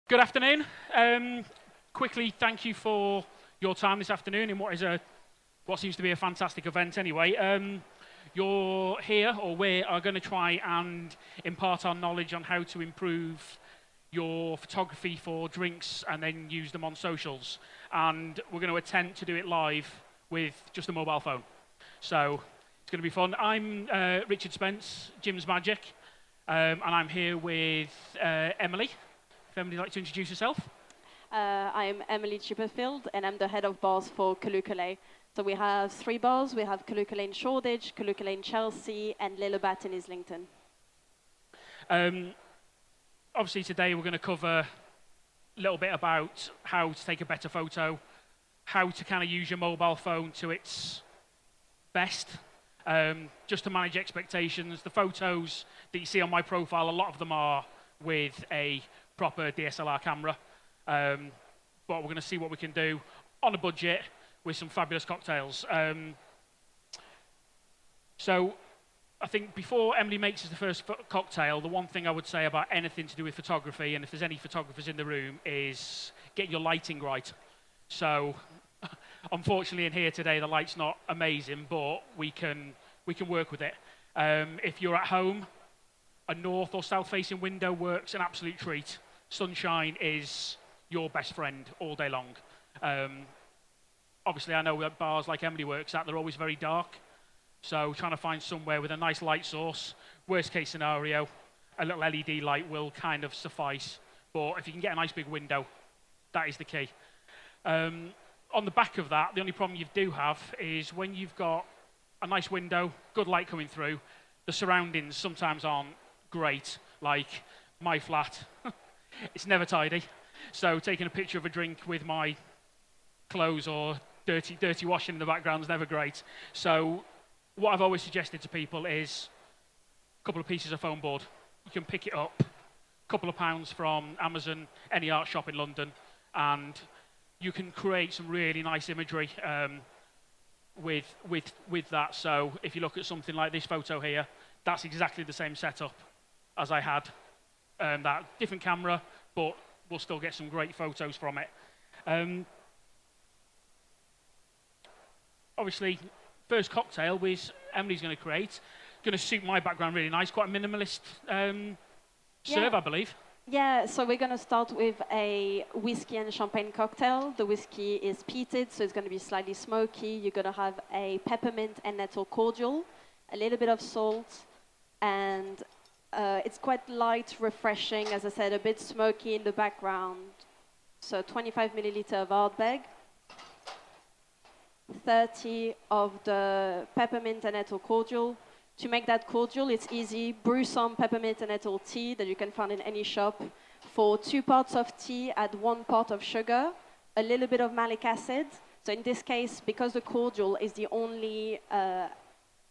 Good afternoon. Quickly, thank you for your time this afternoon in what seems to be a fantastic event anyway. You're here, or we are going to try and impart our knowledge on how to improve your photography for drinks and then use them on socials. And we're going to attempt to do it live with just a mobile phone. So it's going to be fun. I'm Richard Spence, Jim's Magic, and I'm here with Emily. If Emily would like to introduce herself. I'm Emily Chipperfield, and I'm the head of bars for Kalukale. So we have 3 bars. We have Kalukale in Shoreditch, Kalukale in Chelsea, and Lilloobat in Islington. Obviously, today we're going to cover a little bit about how to take a better photo, how to kind of use your mobile phone to its best, just to manage expectations. The photos that you see on my profile, a lot of them are with a proper DSLR camera, but we're going to see what we can do on a budget with some fabulous cocktails. So I think before Emily makes us the first cocktail, the one thing I would say about anything to do with photography, and if there's any photographers in the room, is get your lighting right. So unfortunately in here today the light's not amazing, but we can work with it. If you're at home, a north or south facing window works an absolute treat. Sunshine is your best friend all day long. Obviously, I know that bars like Emily works at, they're always very dark. So trying to find somewhere with a nice light source, worst case scenario, a little LED light will kind of suffice. But if you can get a nice big window, that is the key. On the back of that, the only problem you do have is when you've got a nice window, good light coming through, the surroundings sometimes aren't great. Like my flat, it's never tidy. So taking a picture of a drink with my clothes or dirty washing in the background is never great. So what I've always suggested to people is a couple of pieces of foam board. You can pick it up, a couple of pounds from Amazon, any art shop in London, and you can create some really nice imagery with that. So if you look at something like this photo here, that's exactly the same setup as I had. That different camera, but we'll still get some great photos from it. Obviously, first cocktail which Emily's going to create, going to suit my background really nice, quite a minimalist serve, I believe. Yeah, so we're going to start with a whiskey and champagne cocktail. The whiskey is peated, so it's going to be slightly smoky. You're going to have a peppermint and nettle cordial, a little bit of salt, and it's quite light, refreshing, as I said, a bit smoky in the background. So 25 milliliter of Ardbeg, 30 of the peppermint and nettle cordial. To make that cordial, it's easy. Brew some peppermint and nettle tea that you can find in any shop. For 2 parts of tea, add 1 part of sugar, a little bit of malic acid. So in this case, because the cordial is the only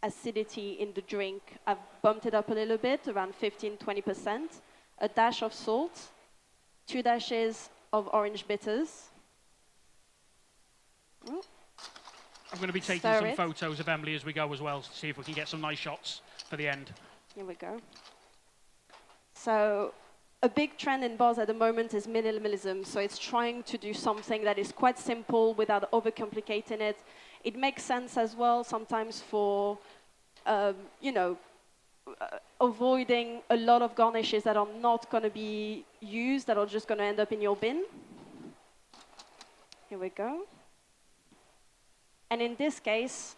acidity in the drink, I've bumped it up a little bit, around 15-20%. A dash of salt, 2 dashes of orange bitters. I'm going to be taking some photos of Emily as we go as well, to see if we can get some nice shots for the end. Here we go. So a big trend in bars at the moment is minimalism. So it's trying to do something that is quite simple without overcomplicating it. It makes sense as well sometimes for, avoiding a lot of garnishes that are not going to be used, that are just going to end up in your bin. Here we go. And in this case,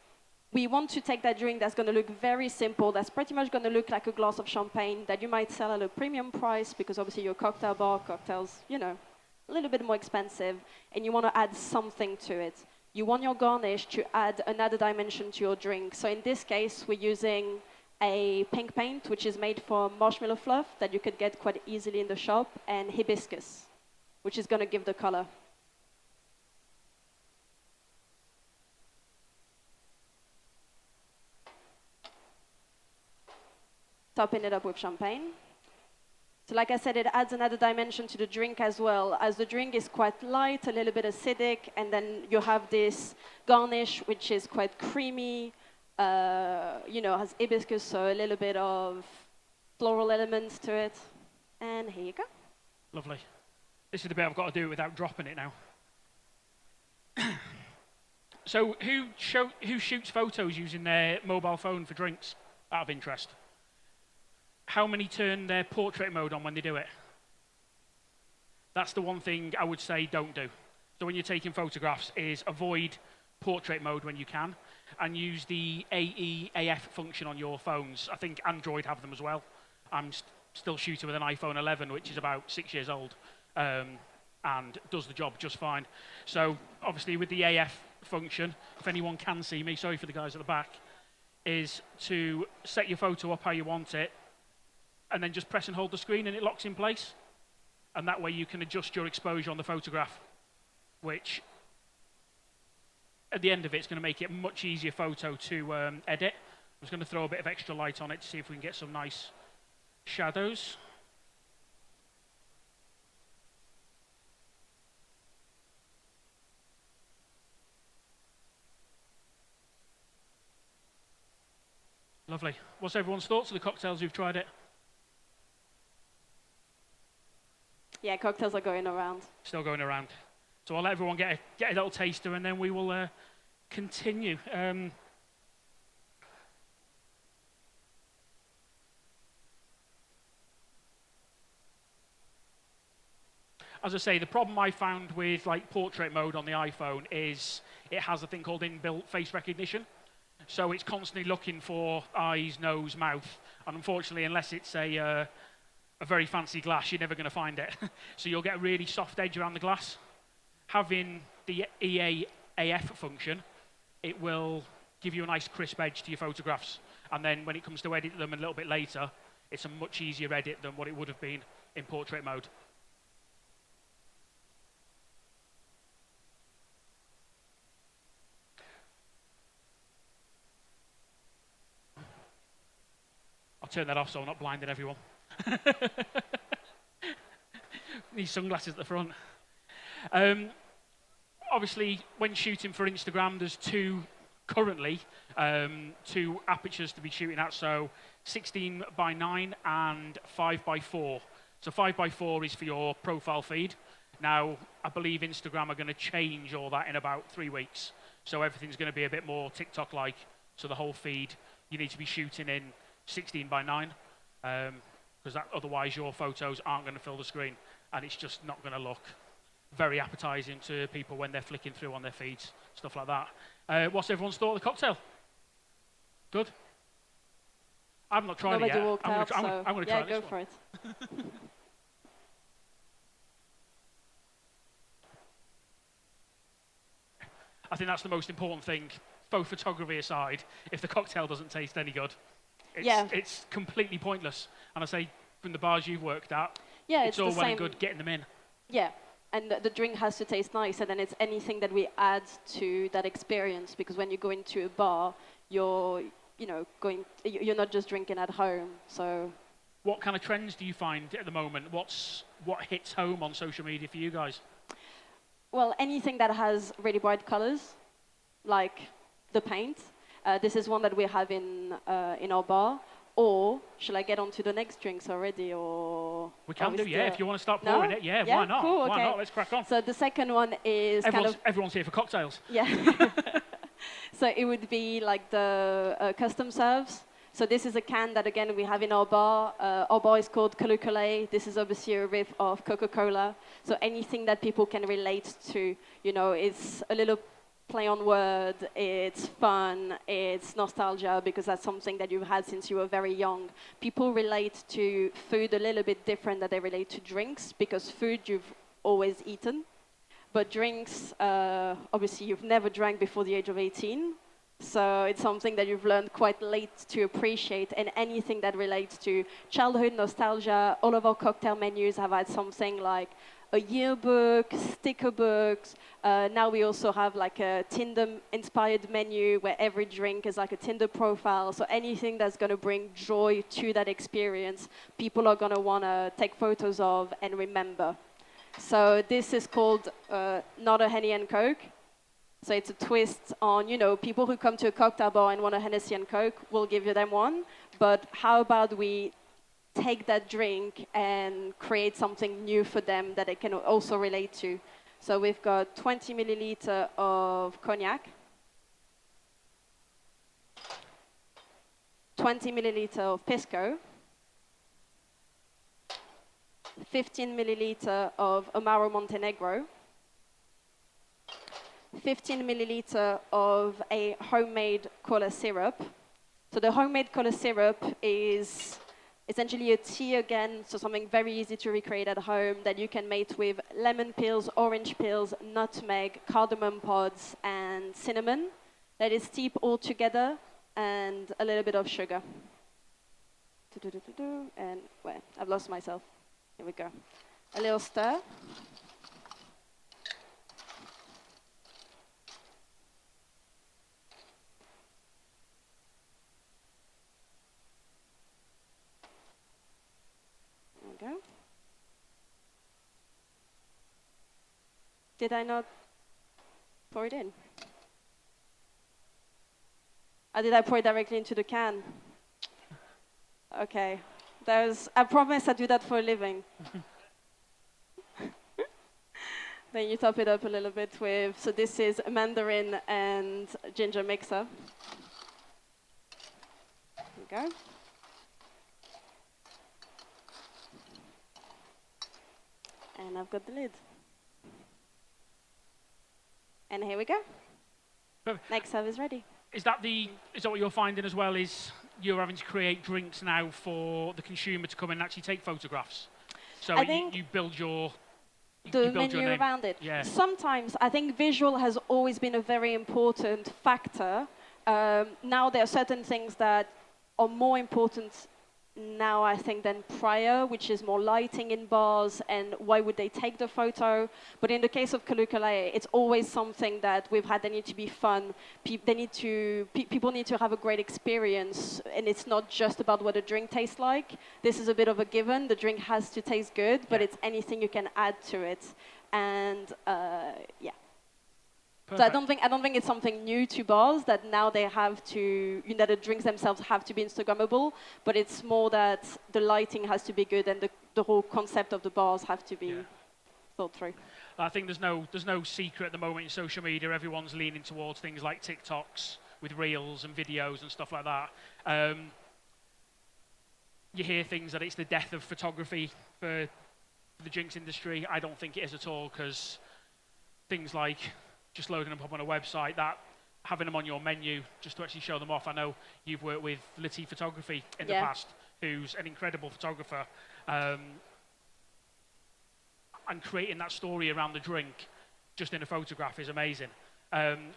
we want to take that drink that's going to look very simple, that's pretty much going to look like a glass of champagne that you might sell at a premium price because obviously you're a cocktail bar, cocktails, a little bit more expensive, and you want to add something to it. You want your garnish to add another dimension to your drink. So in this case, we're using a pink paint, which is made from marshmallow fluff that you could get quite easily in the shop, and hibiscus, which is going to give the color. Topping it up with champagne. So like I said, it adds another dimension to the drink as well, as the drink is quite light, a little bit acidic, and then you have this garnish, which is quite creamy, has hibiscus, so a little bit of floral elements to it. And here you go. Lovely. This is the bit I've got to do without dropping it now. So who shoots photos using their mobile phone for drinks, out of interest? How many turn their portrait mode on when they do it? That's the one thing I would say don't do. So when you're taking photographs is avoid portrait mode when you can, and use the AEAF function on your phones. I think Android have them as well. I'm still shooting with an iPhone 11, which is about 6 years old, and does the job just fine. So obviously with the AF function, if anyone can see me, sorry for the guys at the back, is to set your photo up how you want it, and then just press and hold the screen and it locks in place. And that way you can adjust your exposure on the photograph, which at the end of it, it's going to make it a much easier photo to edit. I'm just going to throw a bit of extra light on it to see if we can get some nice shadows. Lovely. What's everyone's thoughts of the cocktails who've tried it? Yeah, cocktails are going around. Still going around. So I'll let everyone get a little taster, and then we will continue. As I say, the problem I found with like portrait mode on the iPhone is it has a thing called inbuilt face recognition. So it's constantly looking for eyes, nose, mouth, and unfortunately, unless it's a very fancy glass, you're never going to find it. So you'll get a really soft edge around the glass. Having the EAAF function, it will give you a nice crisp edge to your photographs. And then when it comes to edit them a little bit later, it's a much easier edit than what it would have been in portrait mode. I'll turn that off so I'm not blinding everyone. Need sunglasses at the front. Obviously, when shooting for Instagram, there's currently two apertures to be shooting at, so 16:9 and 5:4. So 5:4 is for your profile feed. Now, I believe Instagram are going to change all that in about 3 weeks. So everything's going to be a bit more TikTok-like. So the whole feed, you need to be shooting in 16:9, because otherwise your photos aren't going to fill the screen, and it's just not going to look very appetizing to people when they're flicking through on their feeds, stuff like that. What's everyone's thought of the cocktail? Good? I've not tried Nobody it yet. walked out, so I'm going to try this go one. for it. I think that's the most important thing, photography aside. If the cocktail doesn't taste any good, it's completely pointless. And I say, from the bars you've worked at, it's all well and good getting them in. Yeah. And the drink has to taste nice, and then it's anything that we add to that experience. Because when you go into a bar, you're not just drinking at home. So, what kind of trends do you find at the moment? What hits home on social media for you guys? Well, anything that has really bright colors, like the paint. This is one that we have in our bar. Or shall I get on to the next drinks already? Or we can do, yeah. If you want to start pouring it, yeah, why not? Cool, okay. Why not? Let's crack on. So the second one is everyone's here for cocktails. Yeah. So it would be like the custom serves. So this is a can that, again, we have in our bar. Our bar is called Kalukalei. This is obviously a riff of Coca-Cola. So anything that people can relate to, it's a little play on word, it's fun, it's nostalgia, because that's something that you've had since you were very young. People relate to food a little bit different than they relate to drinks, because food you've always eaten. But drinks, obviously you've never drank before the age of 18. So it's something that you've learned quite late to appreciate, and anything that relates to childhood nostalgia. All of our cocktail menus have had something like a yearbook, sticker books. Now we also have like a Tinder-inspired menu where every drink is like a Tinder profile. So anything that's going to bring joy to that experience, people are going to want to take photos of and remember. So this is called Not a Henny and Coke. So it's a twist on, people who come to a cocktail bar and want a Hennessy and Coke, we'll give you them one. But how about we take that drink and create something new for them that they can also relate to. So we've got 20 milliliter of cognac, 20 milliliter of pisco, 15 milliliter of Amaro Montenegro, 15 milliliter of a homemade cola syrup. So the homemade cola syrup is essentially a tea again, so something very easy to recreate at home that you can make with lemon peels, orange peels, nutmeg, cardamom pods, and cinnamon. That is steep all together and a little bit of sugar. And, well, I've lost myself. Here we go. A little stir. There we go. Did I not pour it in? Or did I pour it directly into the can? Okay. I promise I do that for a living. Then you top it up a little bit with, so this is mandarin and ginger mixer. There we go. And I've got the lid. And here we go. Perfect. Next serve is ready. Is that what you're finding as well, is you're having to create drinks now for the consumer to come and actually take photographs? So I think you build your the menu around it. Yeah. Sometimes I think visual has always been a very important factor. Now there are certain things that are more important now, I think, than prior, which is more lighting in bars and why would they take the photo. But in the case of Kalukalei, it's always something that we've had. They need to be fun. People need to have a great experience, and it's not just about what a drink tastes like. This is a bit of a given. The drink has to taste good, but it's anything you can add to it. And yeah. Perfect. So I don't think it's something new to bars that now they have to, that the drinks themselves have to be Instagrammable, but it's more that the lighting has to be good and the whole concept of the bars have to be thought through. I think there's no secret at the moment in social media. Everyone's leaning towards things like TikToks with reels and videos and stuff like that. You hear things that it's the death of photography for the drinks industry. I don't think it is at all, because things like just loading them up on a website, that having them on your menu just to actually show them off. I know you've worked with Litty Photography in the past, who's an incredible photographer, and creating that story around the drink just in a photograph is amazing.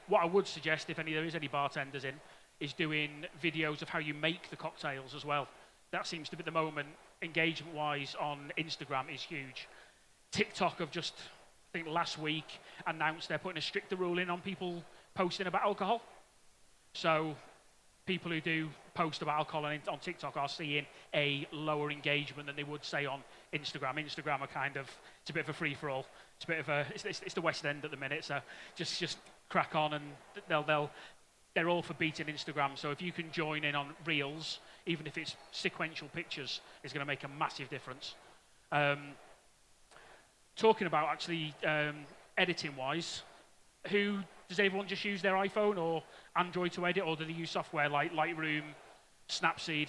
What I would suggest, if there is any bartenders in, is doing videos of how you make the cocktails as well. That seems to be, at the moment, engagement-wise on Instagram is huge. TikTok have just, I think last week, announced they're putting a stricter rule in on people posting about alcohol. So people who do post about alcohol on TikTok are seeing a lower engagement than they would say on Instagram. Instagram are kind of, it's a bit of a free-for-all. It's a bit of a, it's the West End at the minute, so just crack on, and they're all for beating Instagram. So if you can join in on Reels, even if it's sequential pictures, it's going to make a massive difference. Talking about actually editing-wise, does everyone just use their iPhone or Android to edit, or do they use software like Lightroom, Snapseed?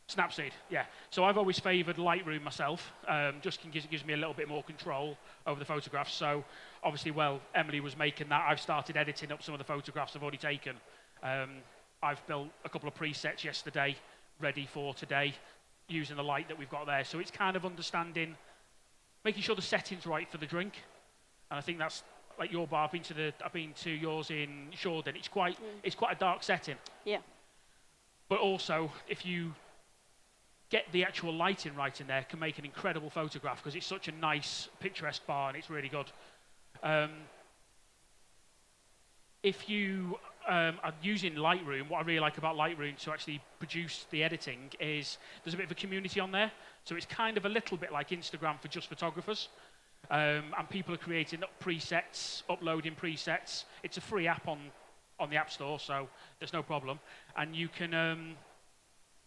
Snapseed, yeah. So I've always favoured Lightroom myself, just gives me a little bit more control over the photographs. So obviously, Emily was making that. I've started editing up some of the photographs I've already taken. I've built a couple of presets yesterday, ready for today, using the light that we've got there. So it's kind of understanding, making sure the setting's right for the drink. And I think that's like your bar. I've been to yours in Shoreditch. It's quite a dark setting. Yeah. But also, if you get the actual lighting right in there, can make an incredible photograph, because it's such a nice, picturesque bar and it's really good. If you are using Lightroom, what I really like about Lightroom to actually produce the editing is there's a bit of a community on there. So it's kind of a little bit like Instagram for just photographers. And people are creating presets, uploading presets. It's a free app on the App Store, so there's no problem. And you can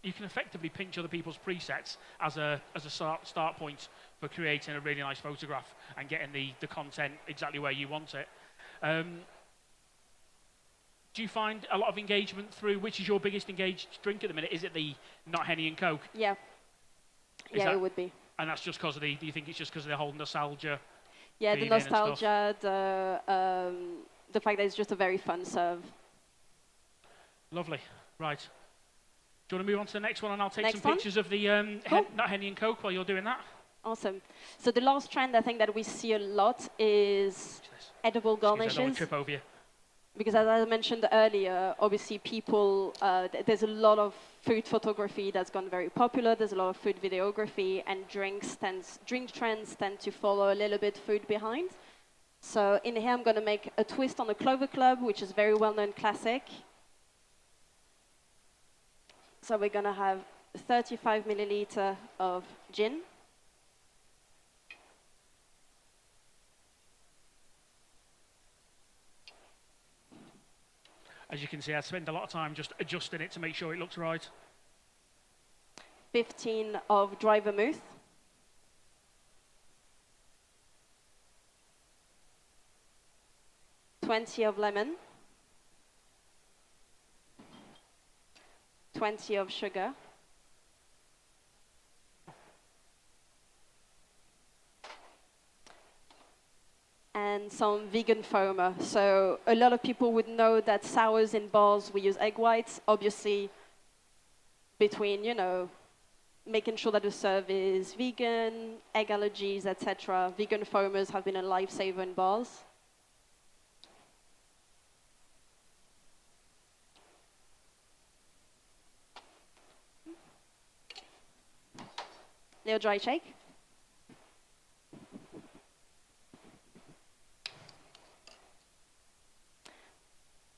you can effectively pinch other people's presets as a start point for creating a really nice photograph and getting the content exactly where you want it. Do you find a lot of engagement through, which is your biggest engaged drink at the minute? Is it the not Henny and Coke? Yeah. Yeah, it would be. And that's just because of do you think it's just because of the whole nostalgia? Yeah, the nostalgia, the fact that it's just a very fun serve. Lovely. Right. Do you want to move on to the next one, and I'll take Next some one? pictures of the Cool. not Henny and Coke while you're doing that? Awesome. So the last trend I think that we see a lot is edible Excuse me, I don't want garnishes. to trip over you. Because as I mentioned earlier, obviously people, there's a lot of food photography that's gone very popular. There's a lot of food videography, and drink trends tend to follow a little bit food behind. So in here, I'm going to make a twist on the Clover Club, which is a very well-known classic. So we're going to have 35 milliliter of gin. As you can see, I spend a lot of time just adjusting it to make sure it looks right. 15 of dry vermouth. $20 of lemon. 20 of sugar. And some vegan foamer. So a lot of people would know that sours in bars, we use egg whites. Obviously, between, you know, making sure that the serve is vegan, egg allergies, etc., vegan foamers have been a lifesaver in bars. Little dry shake.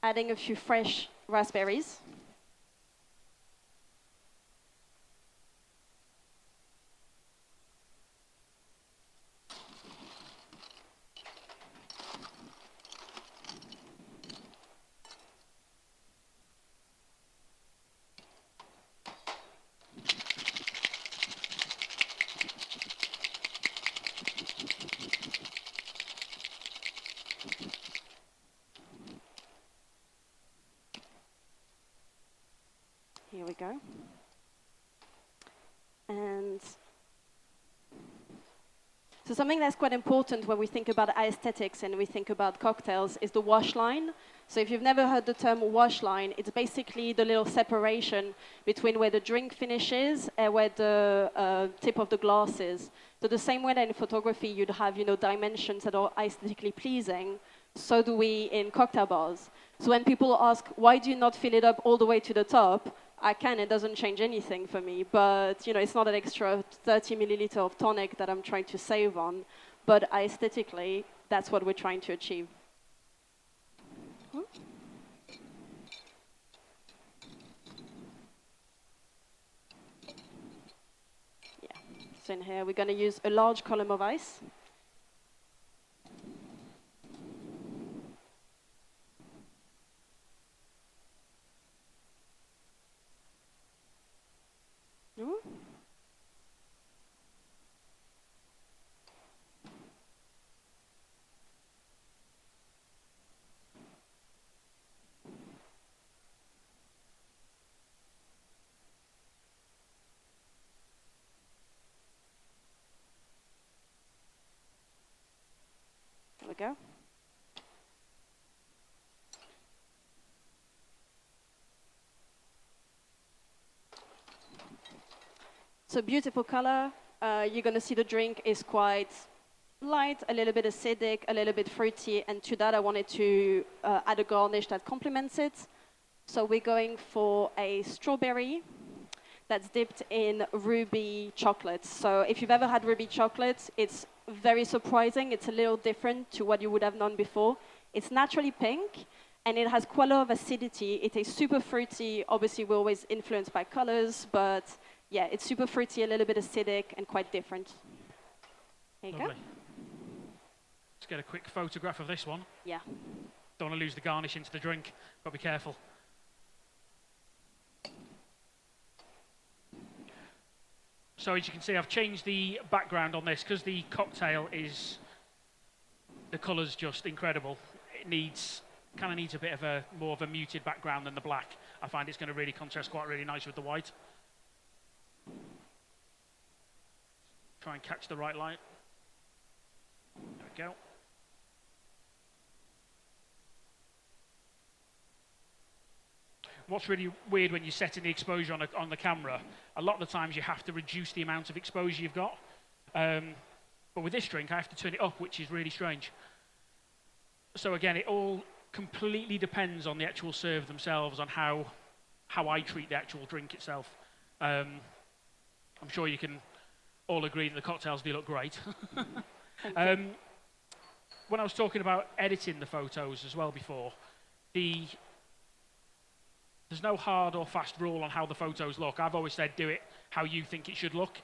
Adding a few fresh raspberries. Here we go. And so something that's quite important when we think about aesthetics and we think about cocktails is the wash line. So if you've never heard the term wash line, it's basically the little separation between where the drink finishes and where the tip of the glass is. So the same way that in photography you'd have, you know, dimensions that are aesthetically pleasing, so do we in cocktail bars. So when people ask, why do you not fill it up all the way to the top? I can, it doesn't change anything for me, but you know, it's not an extra 30 milliliter of tonic that I'm trying to save on, but aesthetically, that's what we're trying to achieve. Yeah, so in here, we're gonna use a large column of ice. There we go. So beautiful color. You're going to see the drink is quite light, a little bit acidic, a little bit fruity, and to that I wanted to add a garnish that complements it. So we're going for a strawberry that's dipped in ruby chocolate. So if you've ever had ruby chocolate, it's very surprising. It's a little different to what you would have known before. It's naturally pink, and it has quite a lot of acidity. It is super fruity. Obviously, we're always influenced by colors, but yeah, it's super fruity, a little bit acidic, and quite different. There you Lovely. go. Let's get a quick photograph of this one. Yeah. Don't want to lose the garnish into the drink, but be careful. So as you can see, I've changed the background on this because the cocktail is, the colour's just incredible. It kind of needs a bit of more of a muted background than the black. I find it's going to really contrast quite really nice with the white. Try and catch the right light. There we go. What's really weird when you're setting the exposure on the camera, a lot of the times you have to reduce the amount of exposure you've got. But with this drink, I have to turn it up, which is really strange. So again, it all completely depends on the actual serve themselves, on how I treat the actual drink itself. I'm sure you can all agree that the cocktails do look great. When I was talking about editing the photos as well before, there's no hard or fast rule on how the photos look. I've always said do it how you think it should look.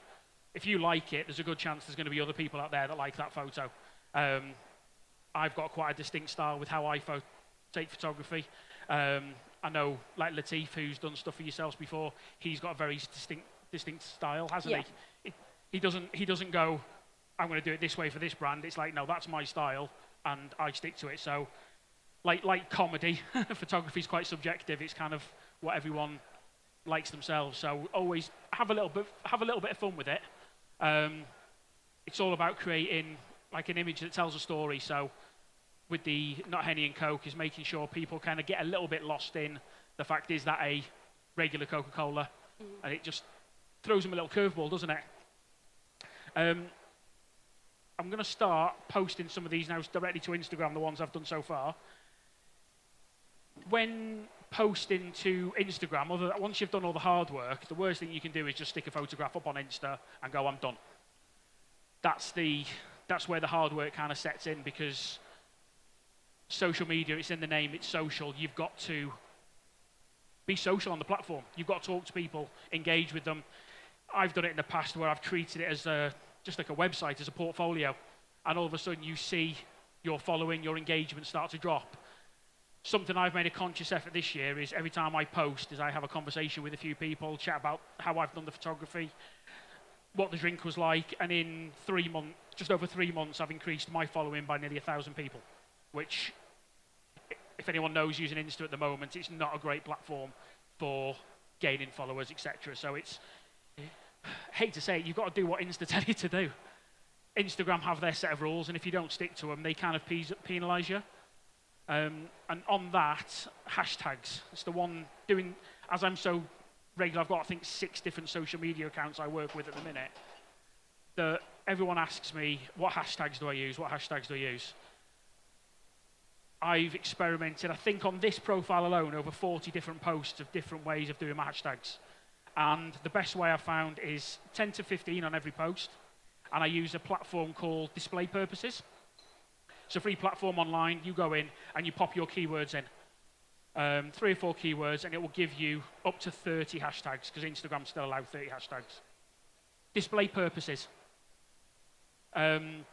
If you like it, there's a good chance there's going to be other people out there that like that photo. I've got quite a distinct style with how I take photography. I know, like Latif, who's done stuff for yourselves before, he's got a very distinct style, hasn't he? He doesn't go, I'm going to do it this way for this brand. It's like, no, that's my style, and I stick to it. So, like comedy, photography is quite subjective. It's kind of what everyone likes themselves. So always have a little bit of fun with it. It's all about creating like an image that tells a story. So with the Not Henny and Coke is making sure people kind of get a little bit lost in the fact is that a regular Coca-Cola, and it just throws them a little curveball, doesn't it? I'm going to start posting some of these now directly to Instagram, the ones I've done so far. When posting to Instagram, once you've done all the hard work, the worst thing you can do is just stick a photograph up on Insta and go, I'm done. That's where the hard work kind of sets in, because social media, it's in the name, it's social. You've got to be social on the platform. You've got to talk to people, engage with them. I've done it in the past where I've treated it as just like a website, as a portfolio, and all of a sudden you see your following, your engagement start to drop. Something I've made a conscious effort this year is every time I post is I have a conversation with a few people, chat about how I've done the photography, what the drink was like, and in 3 months, just over 3 months, I've increased my following by nearly 1,000 people, which, if anyone knows using Insta at the moment, it's not a great platform for gaining followers, etc. So it's, I hate to say it, you've got to do what Insta tell you to do. Instagram have their set of rules, and if you don't stick to them, they kind of penalise you. And on that, hashtags. It's the one doing, as I'm so regular, I've got, I think, 6 different social media accounts I work with at the minute, that everyone asks me, what hashtags do I use? What hashtags do I use? I've experimented, I think on this profile alone, over 40 different posts of different ways of doing my hashtags. And the best way I've found is 10 to 15 on every post. And I use a platform called Display Purposes. It's a free platform online. You go in and you pop your keywords in. 3 or 4 keywords, and it will give you up to 30 hashtags, because Instagram still allows 30 hashtags. Display Purposes. And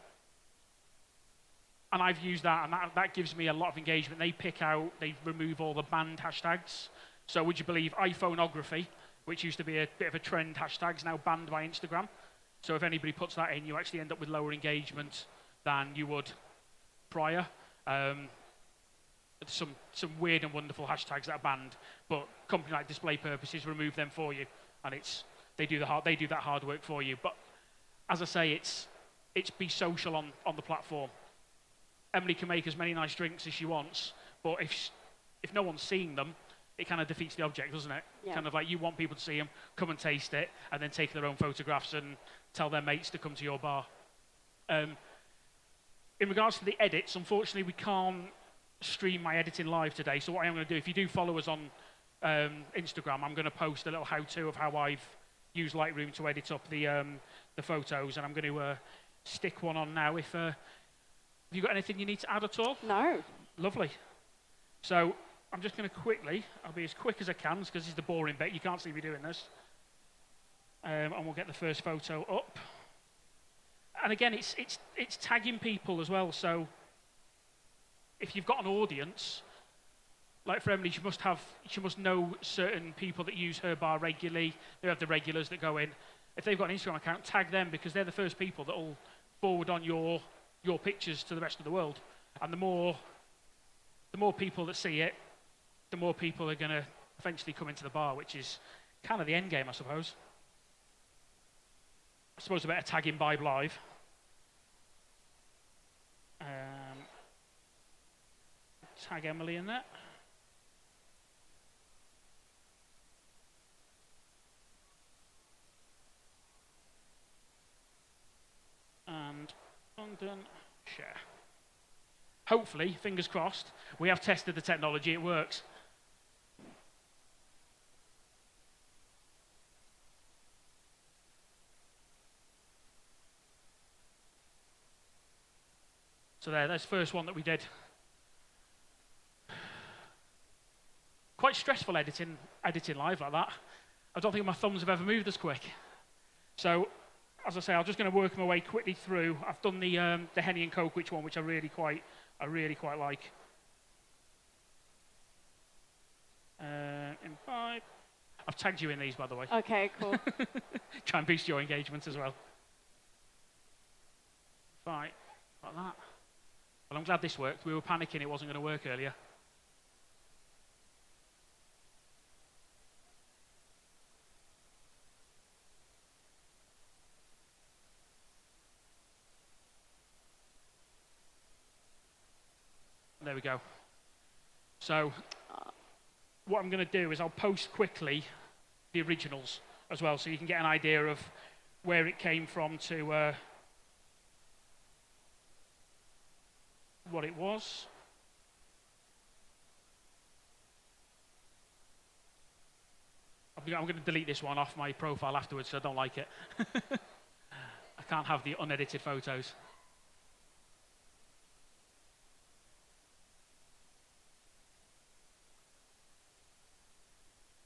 I've used that, and that gives me a lot of engagement. They remove all the banned hashtags. So would you believe iPhoneography, which used to be a bit of a trend hashtag, is now banned by Instagram. So if anybody puts that in, you actually end up with lower engagement than you would prior. Some weird and wonderful hashtags that are banned, but company like Display Purposes remove them for you, and they do that hard work for you. But as I say, it's be social on the platform. Emily can make as many nice drinks as she wants, but if no one's seeing them, it kind of defeats the object, doesn't it? Yeah. Kind of like you want people to see them, come and taste it, and then take their own photographs and tell their mates to come to your bar. In regards to the edits, unfortunately, we can't stream my editing live today. So what I'm going to do, if you do follow us on Instagram, I'm going to post a little how-to of how I've used Lightroom to edit up the photos, and I'm going to stick one on now. Have you got anything you need to add at all? No. Lovely. So I'm just going to I'll be as quick as I can, because this is the boring bit. You can't see me doing this. And we'll get the first photo up. And again, it's tagging people as well. So if you've got an audience, like for Emily, she must know certain people that use her bar regularly. They have the regulars that go in. If they've got an Instagram account, tag them because they're the first people that will forward on your pictures to the rest of the world. And the more people that see it, the more people are going to eventually come into the bar, which is kind of the end game, I suppose. I suppose a bit of tag Imbibe live. Tag Emily in that. And London, share. Hopefully, fingers crossed, we have tested the technology, it works. So there's the first one that we did. Quite stressful editing live like that. I don't think my thumbs have ever moved as quick. So, as I say, I'm just going to work my way quickly through. I've done the Henny and Coke one, which I really quite like. Imbibe. I've tagged you in these, by the way. Okay, cool. Try and boost your engagement as well. Right, like that. Well, I'm glad this worked. We were panicking it wasn't going to work earlier. There we go. So what I'm going to do is I'll post quickly the originals as well, so you can get an idea of where it came from to what it was. I'm going to delete this one off my profile afterwards, so I don't like it. I can't have the unedited photos.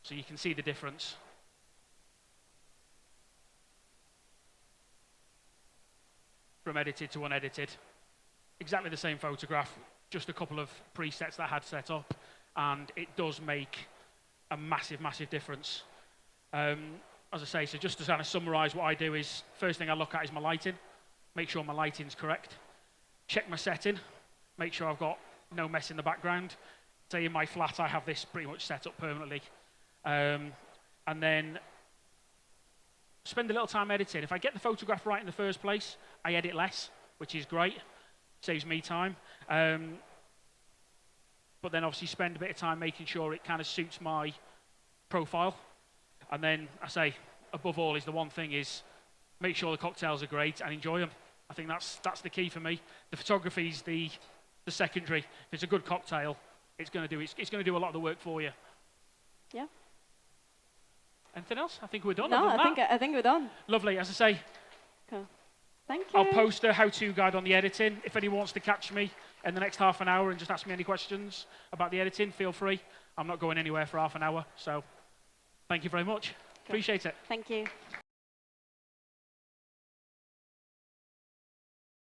So you can see the difference. From edited to unedited. Exactly the same photograph, just a couple of presets that I had set up, and it does make a massive, massive difference. As I say, so just to kind of summarize what I do is, first thing I look at is my lighting, make sure my lighting's correct. Check my setting, make sure I've got no mess in the background. Say in my flat, I have this pretty much set up permanently. And then spend a little time editing. If I get the photograph right in the first place, I edit less, which is great. Saves me time. But then obviously spend a bit of time making sure it kind of suits my profile. And then I say, above all, is the one thing is make sure the cocktails are great and enjoy them. I think that's the key for me. The photography is the secondary. If it's a good cocktail, it's going to do a lot of the work for you. Yeah. Anything else? I think we're done. No, I think we're done. Lovely. As I say, cool. Thank you. I'll post a how-to guide on the editing. If anyone wants to catch me in the next half an hour and just ask me any questions about the editing, feel free. I'm not going anywhere for half an hour, so thank you very much. Cool. Appreciate it. Thank you.